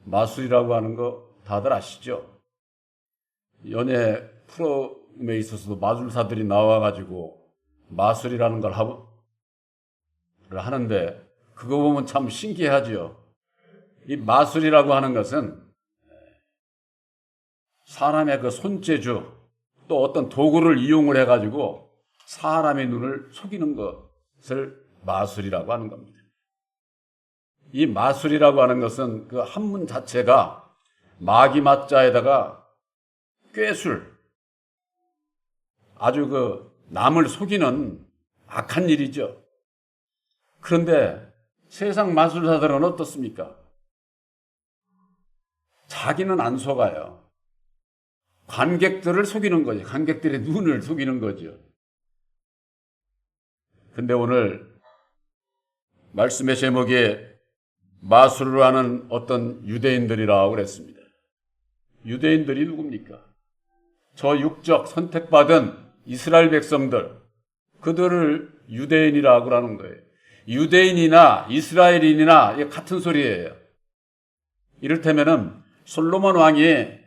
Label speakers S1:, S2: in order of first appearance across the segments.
S1: 마술이라고 하는 거 다들 아시죠? 연예 프로그램에 있어서도 마술사들이 나와가지고 마술이라는 걸 하는데 그거 보면 참 신기하죠. 이 마술이라고 하는 것은 사람의 그 손재주 또 어떤 도구를 이용을 해가지고 사람의 눈을 속이는 것을 마술이라고 하는 겁니다. 이 마술이라고 하는 것은 그 한문 자체가 마기마자에다가 꾀술, 아주 그 남을 속이는 악한 일이죠. 그런데 세상 마술사들은 어떻습니까? 자기는 안 속아요. 관객들을 속이는 거죠. 관객들의 눈을 속이는 거죠. 근데 오늘 말씀의 제목에 마술을 하는 어떤 유대인들이라고 그랬습니다. 유대인들이 누굽니까? 저 육적 선택받은 이스라엘 백성들, 그들을 유대인이라고 하는 거예요. 유대인이나 이스라엘인이나 같은 소리예요. 이를테면은 솔로몬 왕이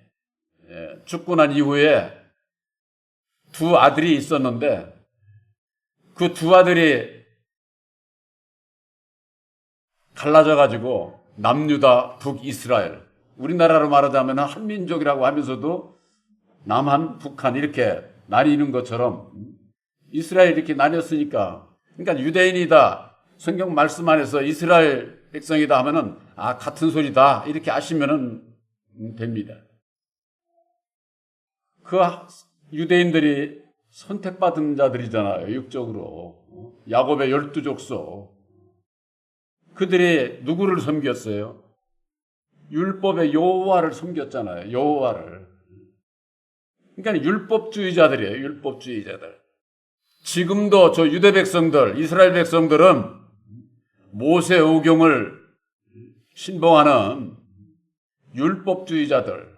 S1: 죽고 난 이후에 두 아들이 있었는데 그 두 아들이 갈라져가지고 남유다, 북이스라엘, 우리나라로 말하자면 한민족이라고 하면서도 남한, 북한 이렇게 나뉘는 것처럼 이스라엘이 이렇게 나뉘었으니까, 그러니까 유대인이다, 성경 말씀 안에서 이스라엘 백성이다 하면은 같은 소리다 이렇게 아시면은 됩니다. 그 유대인들이 선택받은 자들이잖아요. 육적으로 야곱의 12족속. 그들이 누구를 섬겼어요? 율법의 여호와를 섬겼잖아요. 여호와를. 그러니까 율법주의자들이에요. 율법주의자들. 지금도 저 유대 백성들, 이스라엘 백성들은 모세오경을 신봉하는 율법주의자들.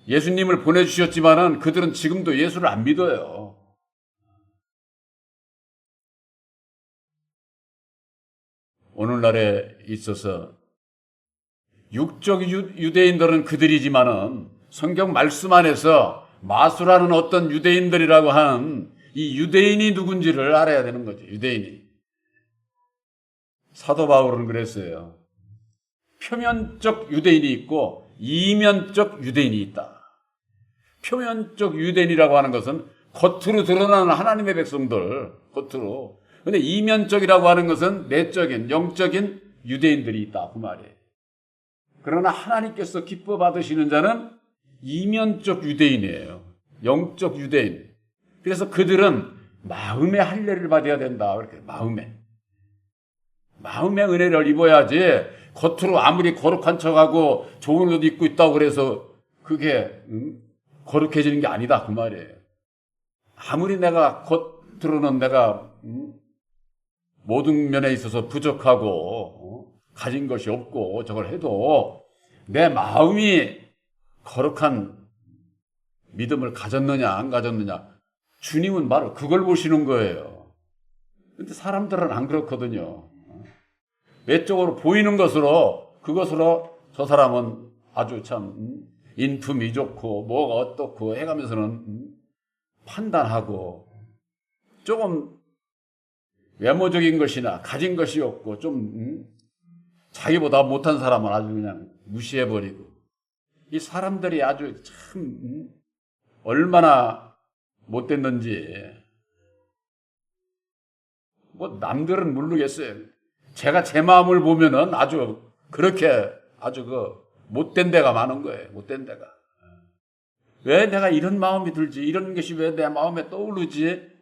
S1: 예수님을 보내주셨지만은 그들은 지금도 예수를 안 믿어요. 오늘날에 있어서 육적 유대인들은 그들이지만은 성경 말씀 안에서 마술하는 어떤 유대인들이라고 하는 이 유대인이 누군지를 알아야 되는 거죠. 유대인이. 사도 바울은 그랬어요. 표면적 유대인이 있고 이면적 유대인이 있다. 표면적 유대인이라고 하는 것은 겉으로 드러나는 하나님의 백성들, 겉으로. 근데 이면적이라고 하는 것은 내적인, 영적인 유대인들이 있다. 그 말이에요. 그러나 하나님께서 기뻐 받으시는 자는 이면적 유대인이에요. 영적 유대인. 그래서 그들은 마음의 할례를 받아야 된다. 그렇게 마음의 은혜를 입어야지 겉으로 아무리 거룩한 척하고 좋은 옷 입고 있다고 그래서 그게 거룩해지는 게 아니다. 그 말이에요. 아무리 내가 겉으로는 내가 모든 면에 있어서 부족하고 가진 것이 없고 저걸 해도 내 마음이 거룩한 믿음을 가졌느냐 안 가졌느냐, 주님은 바로 그걸 보시는 거예요. 근데 사람들은 안 그렇거든요. 외적으로 보이는 것으로, 그것으로 저 사람은 아주 참 인품이 좋고 뭐가 어떻고 해가면서는 판단하고, 조금 외모적인 것이나 가진 것이 없고 좀 자기보다 못한 사람은 아주 그냥 무시해버리고, 이 사람들이 아주 참 얼마나 못됐는지 뭐 남들은 모르겠어요. 제가 제 마음을 보면은 아주 그렇게 아주 그 못된 데가 많은 거예요. 못된 데가. 왜 내가 이런 마음이 들지? 이런 것이 왜 내 마음에 떠오르지?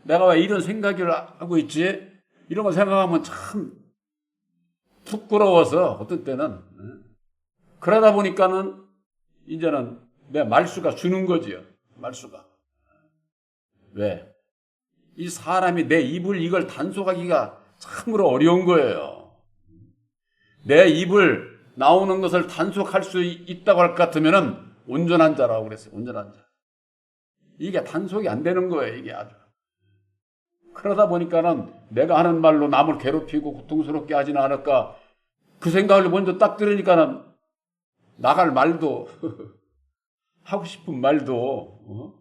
S1: 내가 왜 이런 생각을 하고 있지? 이런 거 생각하면 참 부끄러워서 어떤 때는. 그러다 보니까는 이제는 내 말수가 주는 거지요. 말수가. 왜? 이 사람이 내 입을 이걸 단속하기가 참으로 어려운 거예요. 내 입을 나오는 것을 단속할 수 있다고 할 것 같으면은 온전한 자라고 그랬어요. 온전한 자. 이게 단속이 안 되는 거예요. 이게 아주. 그러다 보니까는 내가 하는 말로 남을 괴롭히고 고통스럽게 하지는 않을까, 그 생각을 먼저 딱 들으니까는 나갈 말도 하고 싶은 말도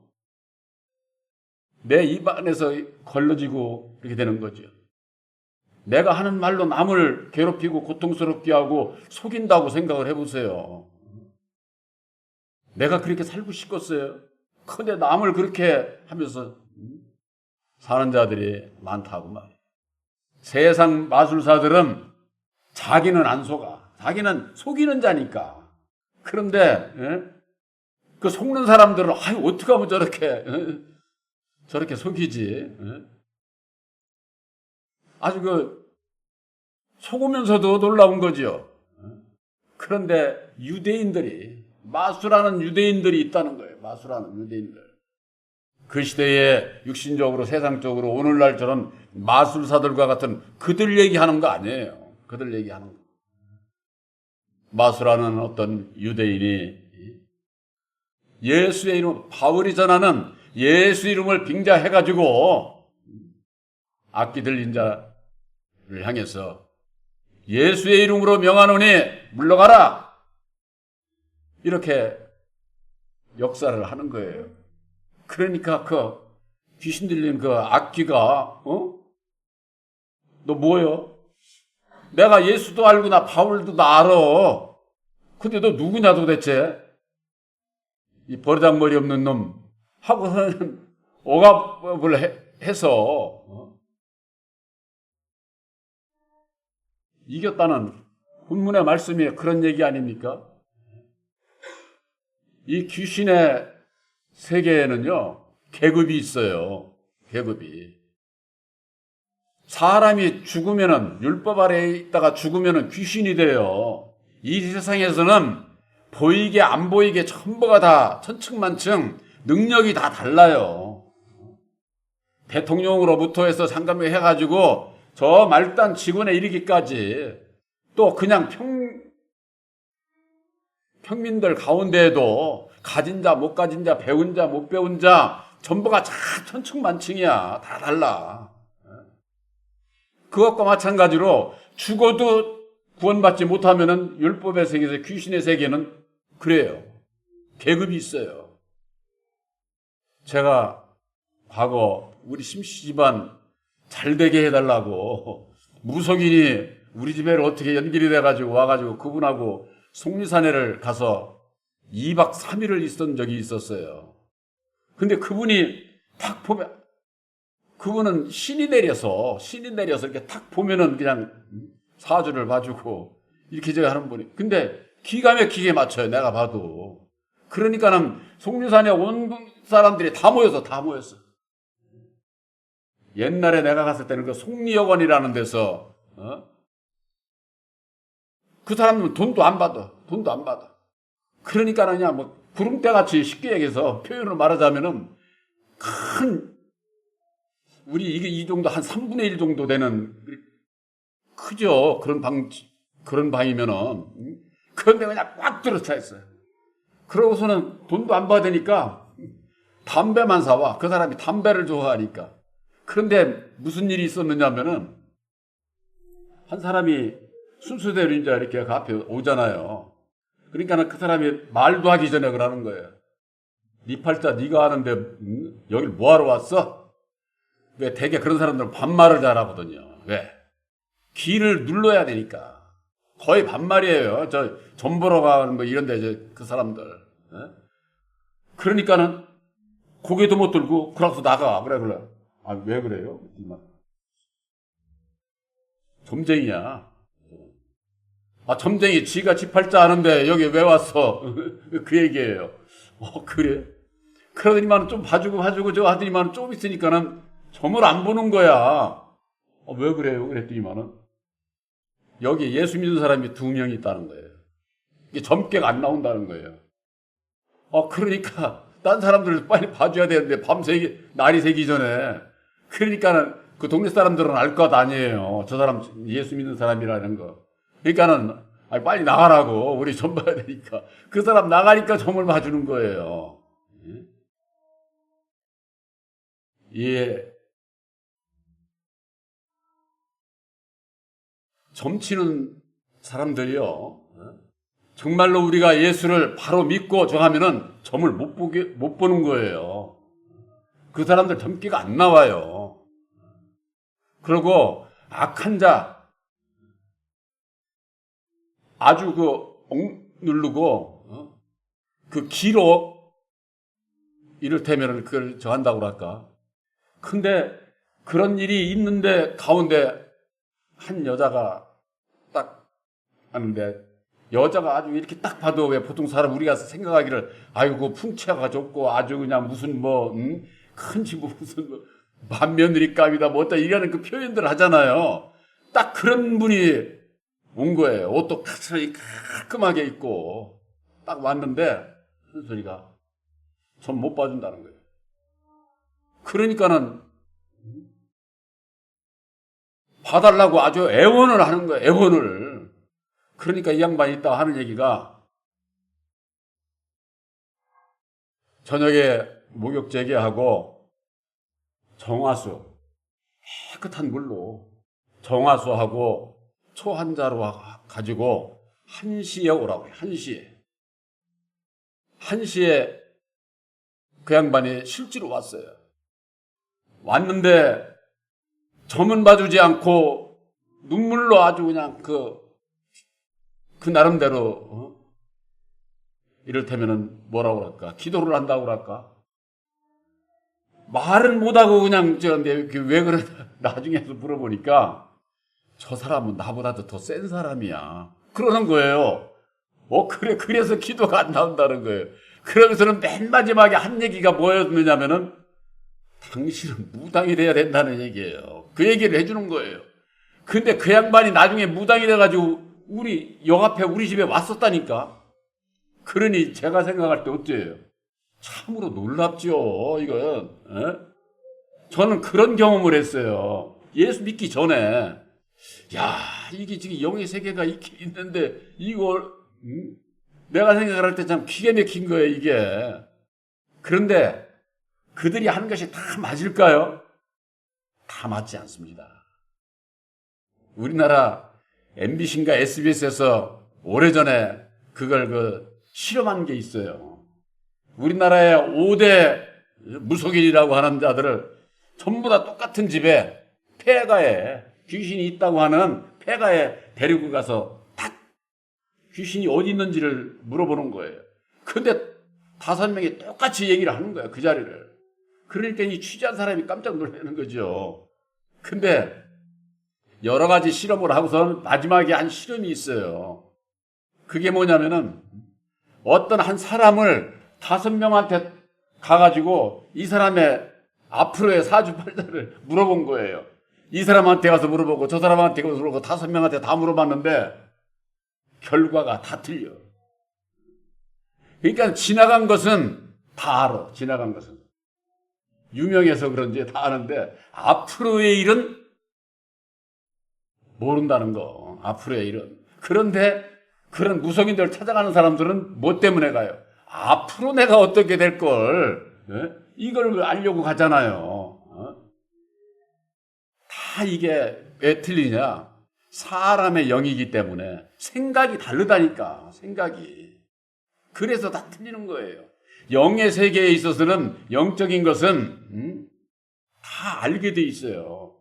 S1: 내 입 안에서 걸러지고 그렇게 되는 거죠. 내가 하는 말로 남을 괴롭히고 고통스럽게 하고 속인다고 생각을 해보세요. 내가 그렇게 살고 싶겠어요? 근데 남을 그렇게 하면서 사는 자들이 많다고 말이에요. 세상 마술사들은 자기는 안 속아. 자기는 속이는 자니까. 그런데 그 속는 사람들은 어떻게 하면 저렇게 속이지? 아주 속으면서도 놀라운 거지요. 그런데 유대인들이 마술하는 유대인들이 있다는 거예요. 마술하는 유대인들. 그 시대에 육신적으로 세상적으로 오늘날 저런 마술사들과 같은 그들 얘기하는 거 아니에요. 그들 얘기하는 거. 마술하는 어떤 유대인이 예수의 이름, 바울이 전하는 예수 이름을 빙자해가지고 악기 들린 자를 향해서 예수의 이름으로 명하노니 물러가라, 이렇게 역사를 하는 거예요. 그러니까 귀신 들린 악기가 너 뭐예요? 내가 예수도 알고 나 바울도 나 알아. 근데 너 누구냐 도대체? 이 버르장머리 없는 놈 하고는 억압을 해서 이겼다는 본문의 말씀이 그런 얘기 아닙니까? 이 귀신의 세계에는요, 계급이 있어요. 계급이. 사람이 죽으면은, 율법 아래에 있다가 죽으면은 귀신이 돼요. 이 세상에서는 보이게 안 보이게 전부가 다 천층만층 능력이 다 달라요. 대통령으로부터 해서 상감을 해가지고 저 말단 직원에 이르기까지, 또 그냥 평민들 가운데에도 가진 자, 못 가진 자, 배운 자, 못 배운 자 전부가 다 천층만층이야. 다 달라. 그것과 마찬가지로 죽어도 구원받지 못하면은 율법의 세계에서 귀신의 세계는 그래요. 계급이 있어요. 제가 과거 우리 심씨 집안 잘 되게 해달라고 무속인이 우리 집에를 어떻게 연결이 돼가지고 와가지고 그분하고 속리산에를 가서 2박 3일을 있었던 적이 있었어요. 근데 그분이 탁 보면, 그분은 신이 내려서 이렇게 탁 보면은 그냥 사주를 봐주고 이렇게 제가 하는 분이. 근데 기가 막히게 맞춰요. 내가 봐도. 그러니까는 속리산에 온 사람들이 다 모였어. 옛날에 내가 갔을 때는 그 속리여관이라는 데서 그 사람들은 돈도 안 받아. 그러니까 그냥 구름대같이 쉽게 얘기해서 표현을 말하자면은 우리 이게 이 정도 한 3분의 1 정도 되는 크죠. 그런 방이면은. 그런데 그냥 꽉 들어차 있어요. 그러고서는 돈도 안 받으니까 담배만 사와. 그 사람이 담배를 좋아하니까. 그런데 무슨 일이 있었느냐면은 한 사람이 순수대로 이제 이렇게 그 앞에 오잖아요. 그러니까 그 사람이 말도 하기 전에 그러는 거예요. 네 팔자 네가 아는데 여길 뭐하러 왔어? 왜 대개 그런 사람들은 반말을 잘하거든요. 왜? 귀를 눌러야 되니까. 거의 반말이에요. 전 보러 가는 이런 데 그 사람들. 그러니까는 고개도 못 들고 그러고서 나가. 그래. 아, 왜 그래요? 점쟁이야. 아, 점쟁이 지가 지 팔자 아는데 여기 왜 왔어? 그 얘기예요. 그래? 그러더니만 좀 봐주고 저 하더니만 좀 있으니까는 점을 안 보는 거야. 왜 그래요? 그랬더니만은 여기 예수 믿는 사람이 2명 있다는 거예요. 이게 점괘가 안 나온다는 거예요. 그러니까 딴 사람들을 빨리 봐줘야 되는데 날이 새기 전에. 그러니까는 그 동네 사람들은 알 것 아니에요. 저 사람 예수 믿는 사람이라는 거. 그러니까는 빨리 나가라고. 우리 점 봐야 되니까. 그 사람 나가니까 점을 봐주는 거예요. 예. 점치는 사람들이요. 정말로 우리가 예수를 바로 믿고 정하면은 점을 못 보는 거예요. 그 사람들 점괘가 안 나와요. 그리고 악한 자, 아주 억누르고, 그 기록, 이를테면 그걸 정한다고 할까. 근데 그런 일이 있는데 가운데 한 여자가 딱 하는데, 여자가 아주 이렇게 딱 봐도 왜 보통 사람 우리가 생각하기를 아이고 풍채가 좋고 아주 그냥 무슨 큰 집 무슨 맏며느리감이다 뭐 어따 이라는 그 표현들 하잖아요. 딱 그런 분이 온 거예요. 옷도 깔끔하게 입고 딱 왔는데 무슨 소리가 전 못 봐준다는 거예요. 그러니까는 봐달라고 아주 애원을 하는 거예요. 애원을. 그러니까 이 양반이 있다 하는 얘기가 저녁에 목욕 재개하고 정화수, 깨끗한 물로 정화수하고 초 한 자루 가지고 1시에 오라고 해요. 1시에. 1시에 그 양반이 실제로 왔어요. 왔는데 점은 봐주지 않고 눈물로 아주 그냥 그 나름대로 이를테면은 뭐라고 할까? 기도를 한다고 할까? 말은 못하고 그냥 왜 그래? 나중에서 물어보니까 저 사람은 나보다도 더 센 사람이야. 그러는 거예요. 그래서 기도가 안 나온다는 거예요. 그러면서는 맨 마지막에 한 얘기가 뭐였느냐면은 당신은 무당이 돼야 된다는 얘기예요. 그 얘기를 해주는 거예요. 근데 그 양반이 나중에 무당이 돼가지고 우리 역 앞에 우리 집에 왔었다니까. 그러니 제가 생각할 때 어때요? 참으로 놀랍죠. 이건. 저는 그런 경험을 했어요. 예수 믿기 전에. 야, 이게 지금 영의 세계가 있긴 있는데 이걸 내가 생각할 때 참 기가 막힌 거예요. 이게. 그런데 그들이 하는 것이 다 맞을까요? 다 맞지 않습니다. 우리나라 MBC인가 SBS에서 오래전에 그걸 실험한 게 있어요. 우리나라의 5대 무속인이라고 하는 자들을 전부 다 똑같은 집에 폐가에 귀신이 있다고 하는 폐가에 데리고 가서 딱 귀신이 어디 있는지를 물어보는 거예요. 근데 5명이 똑같이 얘기를 하는 거예요. 그 자리를. 그러니까 이 취재한 사람이 깜짝 놀라는 거죠. 근데 여러 가지 실험을 하고서는 마지막에 한 실험이 있어요. 그게 뭐냐면은 어떤 한 사람을 5명한테 가가지고 이 사람의 앞으로의 사주팔자를 물어본 거예요. 이 사람한테 가서 물어보고 저 사람한테 가서 물어보고 5명한테 다 물어봤는데 결과가 다 틀려. 그러니까 지나간 것은 다 알아. 지나간 것은. 유명해서 그런지 다 아는데 앞으로의 일은 모른다는 거. 앞으로의 일은. 그런데 그런 무속인들 찾아가는 사람들은 뭐 때문에 가요? 앞으로 내가 어떻게 될 걸, 이걸 알려고 가잖아요. 다 이게 왜 틀리냐? 사람의 영이기 때문에 생각이 다르다니까. 생각이. 그래서 다 틀리는 거예요. 영의 세계에 있어서는 영적인 것은 다 알게 돼 있어요.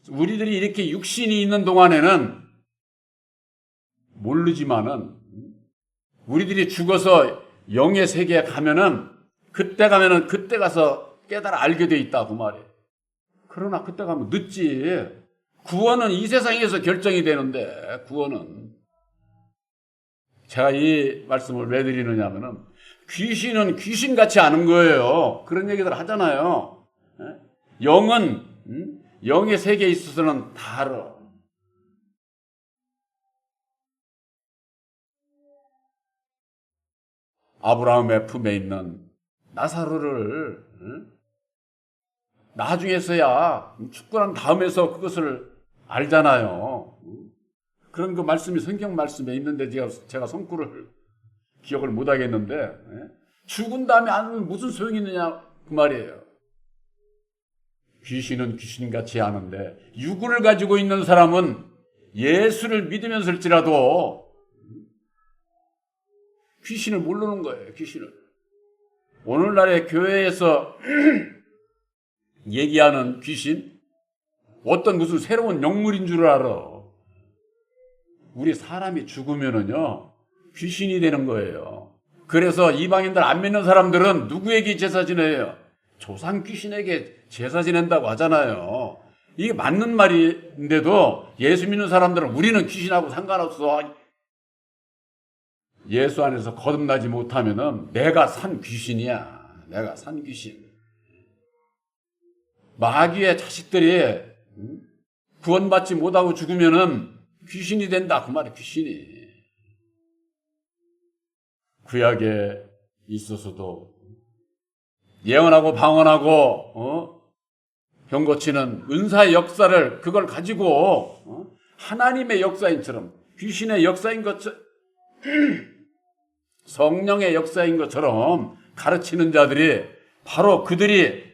S1: 우리들이 이렇게 육신이 있는 동안에는 모르지만은 우리들이 죽어서 영의 세계에 가면은 그때 가서 깨달아 알게 돼 있다 그 말이에요. 그러나 그때 가면 늦지. 구원은 이 세상에서 결정이 되는데 구원은. 제가 이 말씀을 왜 드리느냐면은 귀신은 귀신같이 아는 거예요. 그런 얘기들 하잖아요. 영은 영의 세계에 있어서는 다 알아. 아브라함의 품에 있는 나사로를 나중에서야 죽고 난 다음에서 그것을 알잖아요. 그런 그 말씀이 성경 말씀에 있는데 제가 성구를 기억을 못 하겠는데 죽은 다음에 알면 무슨 소용이 있느냐 그 말이에요. 귀신은 귀신같이 아는데 육을 가지고 있는 사람은 예수를 믿으면서일지라도 귀신을 모르는 거예요. 귀신을. 오늘날의 교회에서 얘기하는 귀신, 어떤 무슨 새로운 영물인 줄 알아. 우리 사람이 죽으면은요, 귀신이 되는 거예요. 그래서 이방인들 안 믿는 사람들은 누구에게 제사 지내요? 조상 귀신에게 제사 지낸다고 하잖아요. 이게 맞는 말인데도 예수 믿는 사람들은 우리는 귀신하고 상관없어. 예수 안에서 거듭나지 못하면은 내가 산 귀신이야. 내가 산 귀신. 마귀의 자식들이 구원받지 못하고 죽으면은 귀신이 된다. 그 말이 귀신이. 구약에 있어서도 예언하고 방언하고 병 고치는 은사의 역사를 그걸 가지고 하나님의 역사인처럼 귀신의 역사인 것처럼 성령의 역사인 것처럼 가르치는 자들이 바로 그들이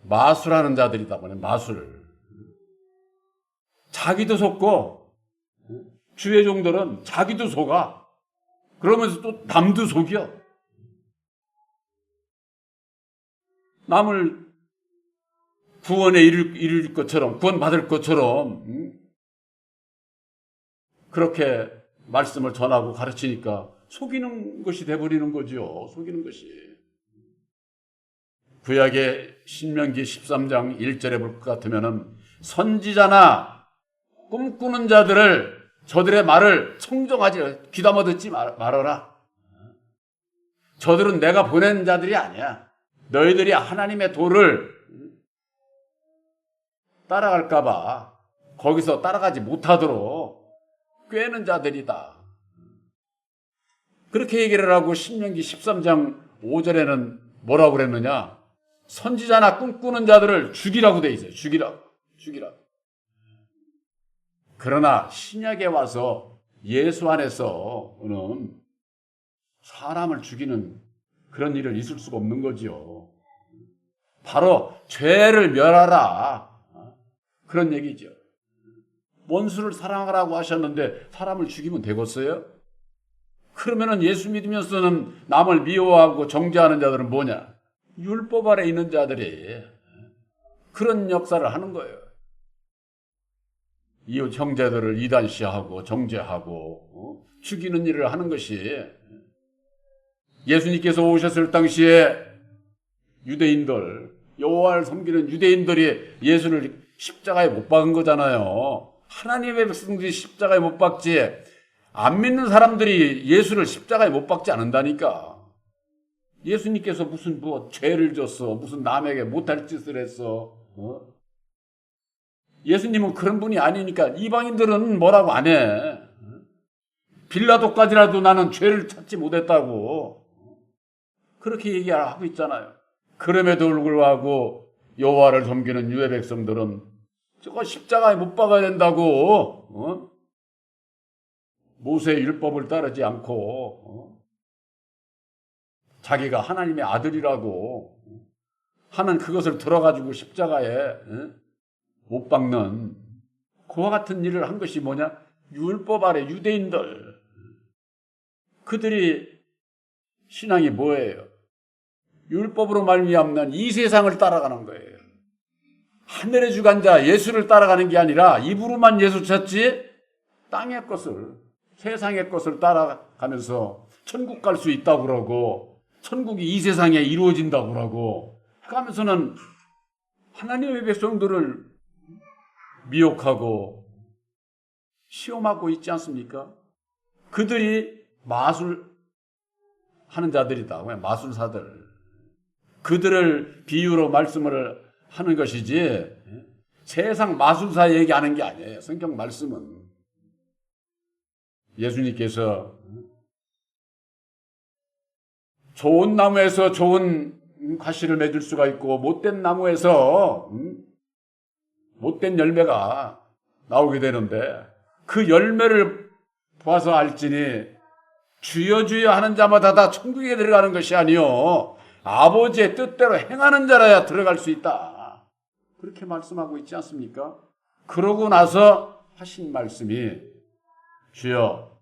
S1: 마술하는 자들이다 보니 마술. 자기도 속고 주의 종들은 자기도 속아. 그러면서 또 남도 속여. 남을 구원에 이를 것처럼 구원받을 것처럼 그렇게 말씀을 전하고 가르치니까 속이는 것이 돼버리는 거죠. 속이는 것이. 구약의 신명기 13장 1절에 볼 것 같으면은 선지자나 꿈꾸는 자들을 저들의 말을 청정하지 귀담아 듣지 말아라. 저들은 내가 보낸 자들이 아니야. 너희들이 하나님의 도를 따라갈까 봐 거기서 따라가지 못하도록 꿰는 자들이다. 그렇게 얘기를 하고 신명기 13장 5절에는 뭐라고 그랬느냐? 선지자나 꿈꾸는 자들을 죽이라고 돼 있어요. 죽이라고. 그러나 신약에 와서 예수 안에서는 사람을 죽이는 그런 일은 있을 수가 없는 거죠. 바로 죄를 멸하라. 그런 얘기죠. 원수를 사랑하라고 하셨는데 사람을 죽이면 되겠어요? 그러면은 예수 믿으면서는 남을 미워하고 정죄하는 자들은 뭐냐? 율법 아래 있는 자들이 그런 역사를 하는 거예요. 이웃 형제들을 이단시하고 정죄하고 죽이는 일을 하는 것이 예수님께서 오셨을 당시에 유대인들, 여호와를 섬기는 유대인들이 예수를 십자가에 못 박은 거잖아요. 하나님의 백성들이 십자가에 못 박지 안 믿는 사람들이 예수를 십자가에 못 박지 않는다니까. 예수님께서 무슨 죄를 졌어, 무슨 남에게 못할 짓을 했어. 예수님은 그런 분이 아니니까 이방인들은 뭐라고 안 해. 빌라도까지라도 나는 죄를 찾지 못했다고 그렇게 얘기하고 있잖아요. 그럼에도 불구하고 여호와를 섬기는 유대 백성들은 저거 십자가에 못 박아야 된다고 모세의 율법을 따르지 않고 자기가 하나님의 아들이라고 하는 그것을 들어가지고 십자가에 못 박는 그와 같은 일을 한 것이 뭐냐? 율법 아래 유대인들. 그들이 신앙이 뭐예요? 율법으로 말미암는 이 세상을 따라가는 거예요. 하늘의 주관자 예수를 따라가는 게 아니라 입으로만 예수 찾지 땅의 것을, 세상의 것을 따라가면서 천국 갈 수 있다고 그러고 천국이 이 세상에 이루어진다고 그러고 하면서는 하나님의 백성들을 미혹하고 시험하고 있지 않습니까? 그들이 마술하는 자들이다. 마술사들. 그들을 비유로 말씀을 하는 것이지 세상 마술사 얘기하는 게 아니에요. 성경 말씀은 예수님께서 좋은 나무에서 좋은 과실을 맺을 수가 있고 못된 나무에서 못된 열매가 나오게 되는데 그 열매를 봐서 알지니 주여 주여 하는 자마다 다 천국에 들어가는 것이 아니요 아버지의 뜻대로 행하는 자라야 들어갈 수 있다. 그렇게 말씀하고 있지 않습니까? 그러고 나서 하신 말씀이 주여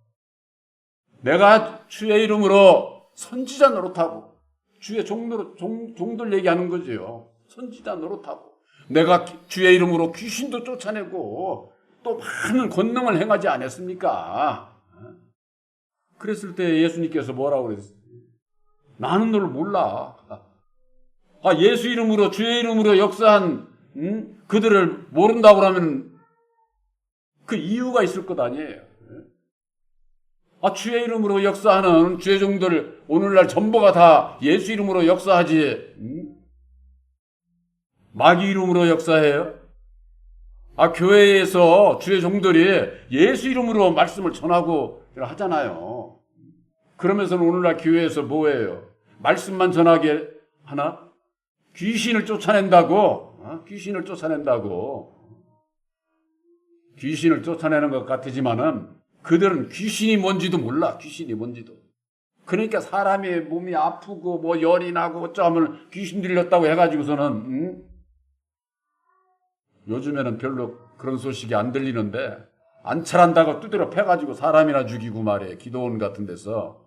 S1: 내가 주의 이름으로 선지자 노릇하고, 주의 종들 얘기하는 거죠. 선지자 노릇하고, 내가 주의 이름으로 귀신도 쫓아내고 또 많은 권능을 행하지 않았습니까? 그랬을 때 예수님께서 뭐라고 그랬어요? 나는 너를 몰라. 예수 이름으로, 주의 이름으로 역사한 그들을 모른다고 하면 그 이유가 있을 것 아니에요. 주의 이름으로 역사하는 주의 종들 오늘날 전부가 다 예수 이름으로 역사하지, 마귀 이름으로 역사해요? 교회에서 주의 종들이 예수 이름으로 말씀을 전하고 하잖아요. 그러면서는 오늘날 교회에서 뭐예요? 말씀만 전하게 하나? 귀신을 쫓아낸다고, 귀신을 쫓아내는 것 같지만은 그들은 귀신이 뭔지도 몰라. 귀신이 뭔지도. 그러니까 사람의 몸이 아프고 뭐 열이 나고 어쩌면 귀신 들렸다고 해가지고서는 요즘에는 별로 그런 소식이 안 들리는데 안찰한다고 두드려 패가지고 사람이나 죽이고 말이에요. 기도원 같은 데서.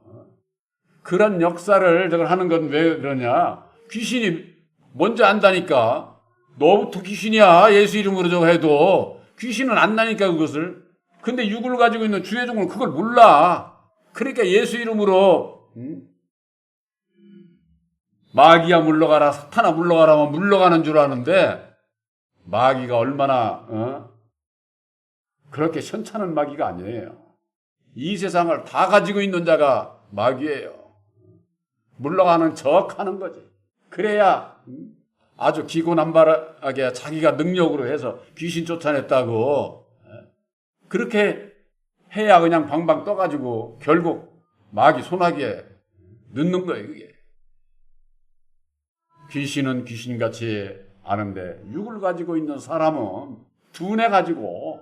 S1: 그런 역사를 저걸 하는 건 왜 그러냐? 귀신이 먼저 안다니까. 너부터 귀신이야. 예수 이름으로 저거 해도 귀신은 안 나니까 그것을. 근데 육을 가지고 있는 주의 종은 그걸 몰라. 그러니까 예수 이름으로 마귀야 물러가라, 사탄아 물러가라면 물러가는 줄 아는데 마귀가 얼마나 그렇게 현찮은 마귀가 아니에요. 이 세상을 다 가지고 있는 자가 마귀예요. 물러가는 척 하는 거지. 그래야 아주 기고남발하게 자기가 능력으로 해서 귀신 쫓아냈다고 그렇게 해야 그냥 방방 떠가지고 결국 마귀 손아귀에 넣는 거예요. 그게. 귀신은 귀신같이 아는데 육을 가지고 있는 사람은 두뇌 가지고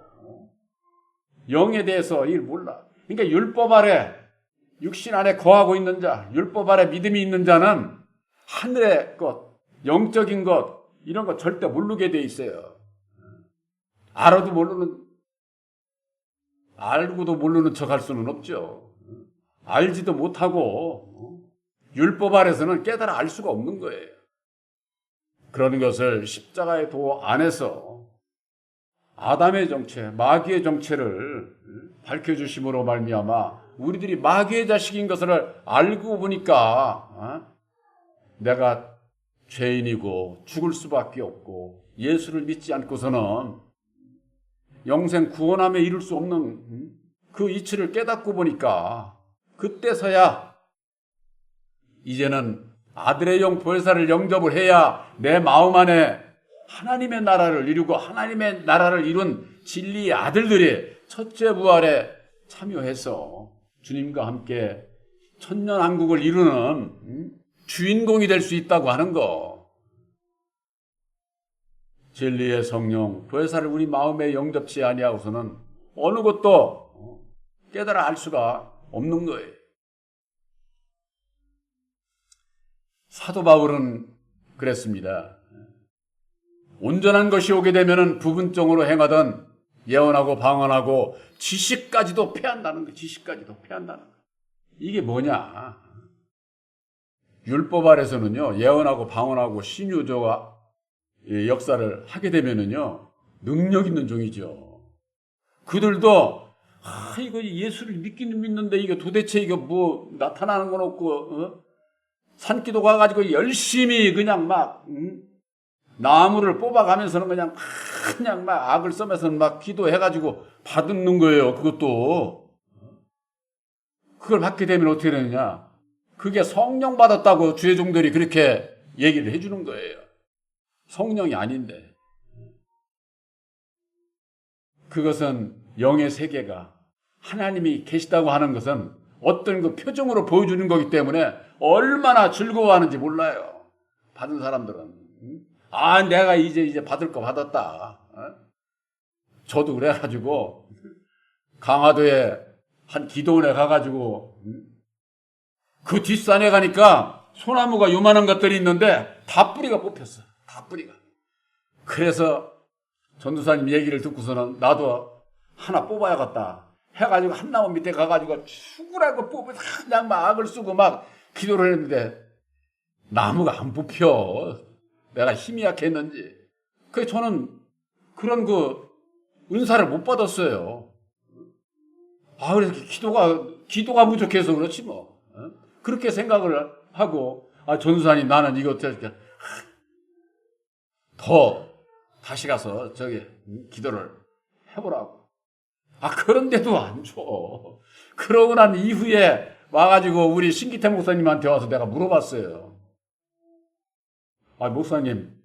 S1: 영에 대해서 일 몰라. 그러니까 율법 아래 육신 안에 거하고 있는 자, 율법 아래 믿음이 있는 자는 하늘의 것, 영적인 것 이런 거 절대 모르게 돼 있어요. 알고도 모르는 척 할 수는 없죠. 알지도 못하고 율법 아래서는 깨달아 알 수가 없는 거예요. 그런 것을 십자가의 도 안에서 아담의 정체, 마귀의 정체를 밝혀주심으로 말미암아 우리들이 마귀의 자식인 것을 알고 보니까 내가 죄인이고 죽을 수밖에 없고 예수를 믿지 않고서는 영생 구원함에 이룰 수 없는 그 이치를 깨닫고 보니까 그때서야 이제는 아들의 영 보혜사를 영접을 해야 내 마음 안에 하나님의 나라를 이루고 하나님의 나라를 이룬 진리의 아들들이 첫째 부활에 참여해서 주님과 함께 천년왕국을 이루는 주인공이 될 수 있다고 하는 거. 진리의 성령 보혜사를 우리 마음에 영접치 아니하고서는 어느 것도 깨달아 알 수가 없는 거예요. 사도 바울은 그랬습니다. 온전한 것이 오게 되면은 부분적으로 행하던 예언하고 방언하고 지식까지도 패한다는 거. 지식까지도 패한다는 거. 이게 뭐냐? 율법 아래서는요 예언하고 방언하고 신유조와 역사를 하게 되면은요 능력 있는 종이죠. 그들도 이거 예수를 믿기는 믿는데 이게 도대체 이거 뭐 나타나는 건 없고 산기도 가가지고 열심히 그냥 막 나무를 뽑아가면서는 그냥 막 악을 써면서는 막 기도해가지고 받는 거예요. 그것도 그걸 받게 되면 어떻게 되느냐? 그게 성령 받았다고 주의 종들이 그렇게 얘기를 해주는 거예요. 성령이 아닌데. 그것은 영의 세계가 하나님이 계시다고 하는 것은 어떤 그 표정으로 보여주는 거기 때문에 얼마나 즐거워하는지 몰라요. 받은 사람들은. 내가 이제 받을 거 받았다. 저도 그래가지고 강화도에 한 기도원에 가가지고 그 뒷산에 가니까 소나무가 요만한 것들이 있는데 다 뿌리가 뽑혔어. 다 뿌리가. 그래서 전도사님 얘기를 듣고서는 나도 하나 뽑아야겠다 해가지고 한 나무 밑에 가가지고 죽으라고 뽑아서 그냥 막 악을 쓰고 막 기도를 했는데 나무가 안 뽑혀. 내가 힘이 약했는지. 그래서 저는 그런 은사를 못 받았어요. 그래서 기도가 부족해서 그렇지 뭐. 그렇게 생각을 하고, 전도사님 나는 이거 더 다시 가서 기도를 해보라고. 그런데도 안 줘. 그러고 난 이후에 와가지고 우리 신기태 목사님한테 와서 내가 물어봤어요. 목사님,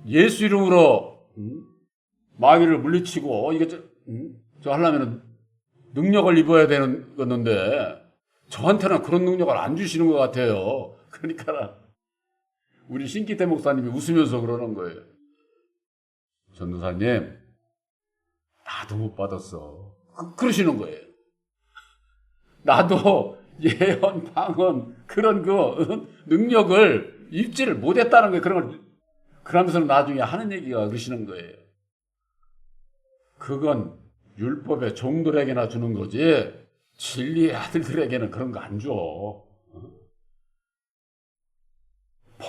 S1: 예수 이름으로 마귀를 물리치고 이게 저 하려면 능력을 입어야 되는 건데 저한테는 그런 능력을 안 주시는 것 같아요. 그러니까 우리 신기태 목사님이 웃으면서 그러는 거예요. 전도사님, 나도 못 받았어. 그러시는 거예요. 나도 예언, 방언 그런 능력을 입지를 못했다는 거예요. 그런 걸 그러면서 나중에 하는 얘기가 그러시는 거예요. 그건 율법의 종들에게나 주는 거지 진리의 아들들에게는 그런 거 안 줘.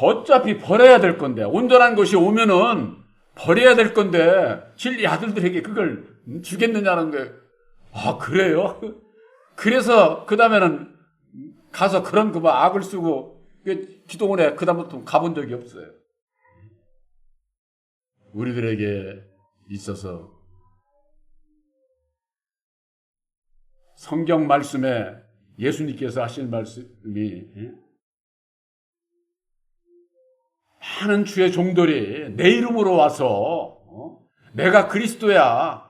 S1: 어차피 버려야 될 건데 온전한 것이 오면은 버려야 될 건데 진리의 아들들에게 그걸 주겠느냐는 거예요. 그래요? 그래서 그 다음에는 가서 그런 악을 쓰고 기도원에 그 다음부터 가본 적이 없어요. 우리들에게 있어서 성경 말씀에 예수님께서 하신 말씀이 많은 주의 종들이 내 이름으로 와서 내가 그리스도야,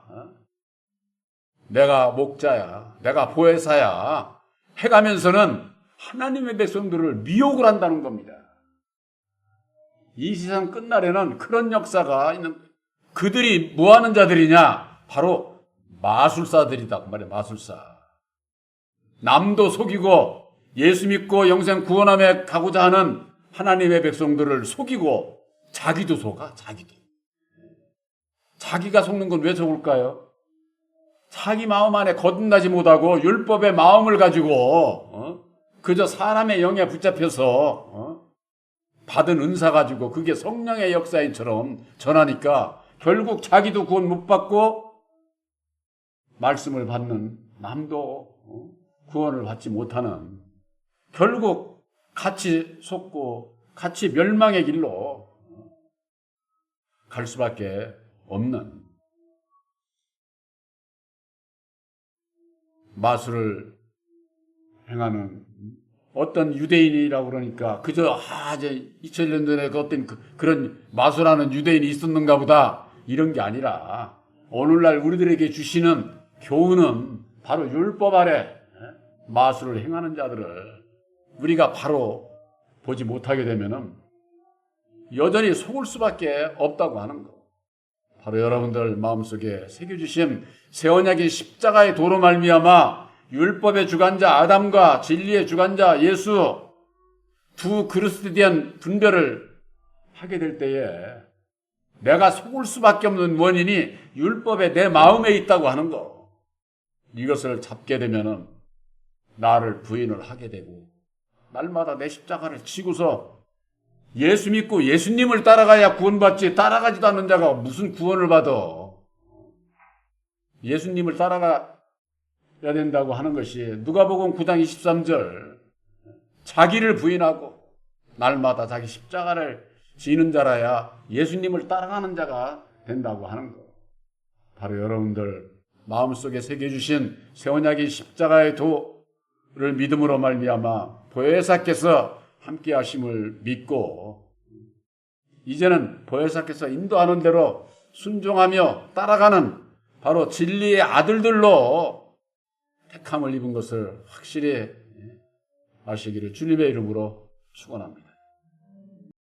S1: 내가 목자야, 내가 보혜사야 해가면서는 하나님의 백성들을 미혹을 한다는 겁니다. 이 세상 끝날에는 그런 역사가 있는, 그들이 뭐 하는 자들이냐? 바로 마술사들이다. 그 말이야, 마술사. 남도 속이고 예수 믿고 영생 구원함에 가고자 하는 하나님의 백성들을 속이고 자기도 속아, 자기도. 자기가 속는 건 왜 속을까요? 자기 마음 안에 거듭나지 못하고 율법의 마음을 가지고 그저 사람의 영에 붙잡혀서 받은 은사 가지고 그게 성령의 역사인처럼 전하니까 결국 자기도 구원 못 받고 말씀을 받는 남도 구원을 받지 못하는, 결국 같이 속고 같이 멸망의 길로 갈 수밖에 없는 마술을 행하는 어떤 유대인이라고 그러니까 그저 이제 2000년 전에 어떤 그런 마술하는 유대인이 있었는가 보다 이런 게 아니라 오늘날 우리들에게 주시는 교훈은 바로 율법 아래 마술을 행하는 자들을 우리가 바로 보지 못하게 되면은 여전히 속을 수밖에 없다고 하는 거. 바로 여러분들 마음속에 새겨주신 새 언약의 십자가의 도로 말미암아 율법의 주관자 아담과 진리의 주관자 예수 두 그리스도에 대한 분별을 하게 될 때에 내가 속을 수밖에 없는 원인이 율법에 내 마음에 있다고 하는 거. 이것을 잡게 되면은 나를 부인을 하게 되고 날마다 내 십자가를 지고서 예수 믿고 예수님을 따라가야 구원받지 따라가지도 않는 자가 무슨 구원을 받아. 예수님을 따라가야 된다고 하는 것이 누가복음 9장 23절 자기를 부인하고 날마다 자기 십자가를 지는 자라야 예수님을 따라가는 자가 된다고 하는 것. 바로 여러분들 마음속에 새겨주신 새 언약의 십자가의 도를 믿음으로 말미암아 보혜사께서 함께 하심을 믿고 이제는 보혜사께서 인도하는 대로 순종하며 따라가는 바로 진리의 아들들로 택함을 입은 것을 확실히 아시기를 주님의 이름으로 축원합니다.